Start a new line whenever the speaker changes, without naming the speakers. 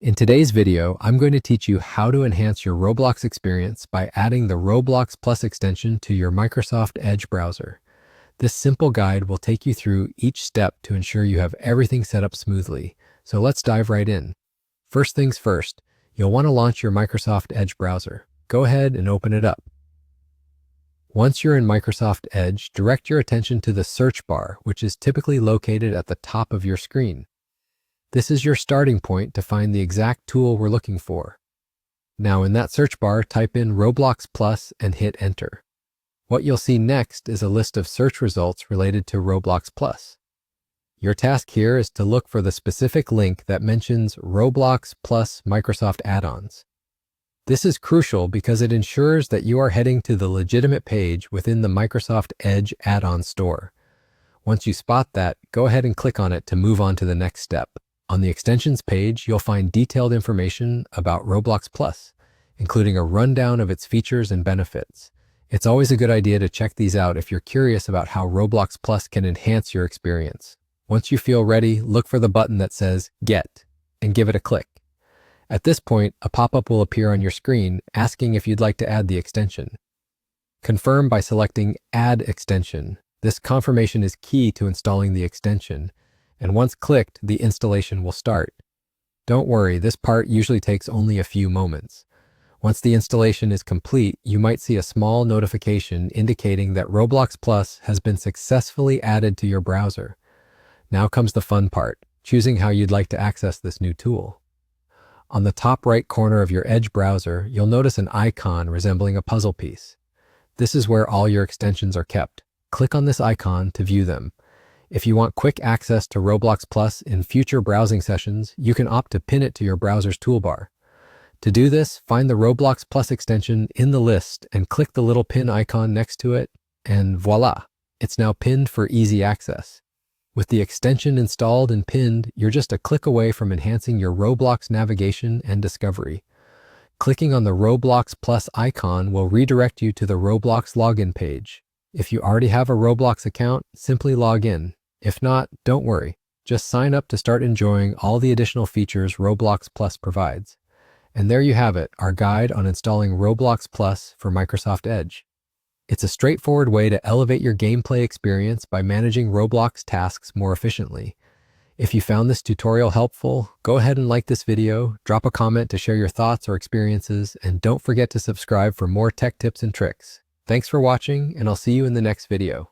In today's video, I'm going to teach you how to enhance your Roblox experience by adding the Roblox Plus extension to your Microsoft Edge browser. This simple guide will take you through each step to ensure you have everything set up smoothly. So let's dive right in. First things first, you'll want to launch your Microsoft Edge browser. Go ahead and open it up. Once you're in Microsoft Edge, direct your attention to the search bar, which is typically located at the top of your screen. This is your starting point to find the exact tool we're looking for. Now in that search bar, type in Roblox Plus and hit enter. What you'll see next is a list of search results related to Roblox Plus. Your task here is to look for the specific link that mentions Roblox Plus Microsoft add-ons. This is crucial because it ensures that you are heading to the legitimate page within the Microsoft Edge add-on store. Once you spot that, go ahead and click on it to move on to the next step. On the extensions page, you'll find detailed information about Roblox Plus, including a rundown of its features and benefits. It's always a good idea to check these out if you're curious about how Roblox Plus can enhance your experience. Once you feel ready, look for the button that says Get and give it a click. At this point, a pop-up will appear on your screen asking if you'd like to add the extension. Confirm by selecting Add Extension. This confirmation is key to installing the extension, and once clicked, the installation will start. Don't worry, this part usually takes only a few moments. Once the installation is complete, you might see a small notification indicating that Roblox Plus has been successfully added to your browser. Now comes the fun part, choosing how you'd like to access this new tool. On the top right corner of your Edge browser, you'll notice an icon resembling a puzzle piece. This is where all your extensions are kept. Click on this icon to view them. If you want quick access to Roblox Plus in future browsing sessions, you can opt to pin it to your browser's toolbar. To do this, find the Roblox Plus extension in the list and click the little pin icon next to it, and voila, it's now pinned for easy access. With the extension installed and pinned, you're just a click away from enhancing your Roblox navigation and discovery. Clicking on the Roblox Plus icon will redirect you to the Roblox login page. If you already have a Roblox account, simply log in. If not, don't worry. Just sign up to start enjoying all the additional features Roblox Plus provides. And there you have it, our guide on installing Roblox Plus for Microsoft Edge. It's a straightforward way to elevate your gameplay experience by managing Roblox tasks more efficiently. If you found this tutorial helpful, go ahead and like this video, drop a comment to share your thoughts or experiences, and don't forget to subscribe for more tech tips and tricks. Thanks for watching, and I'll see you in the next video.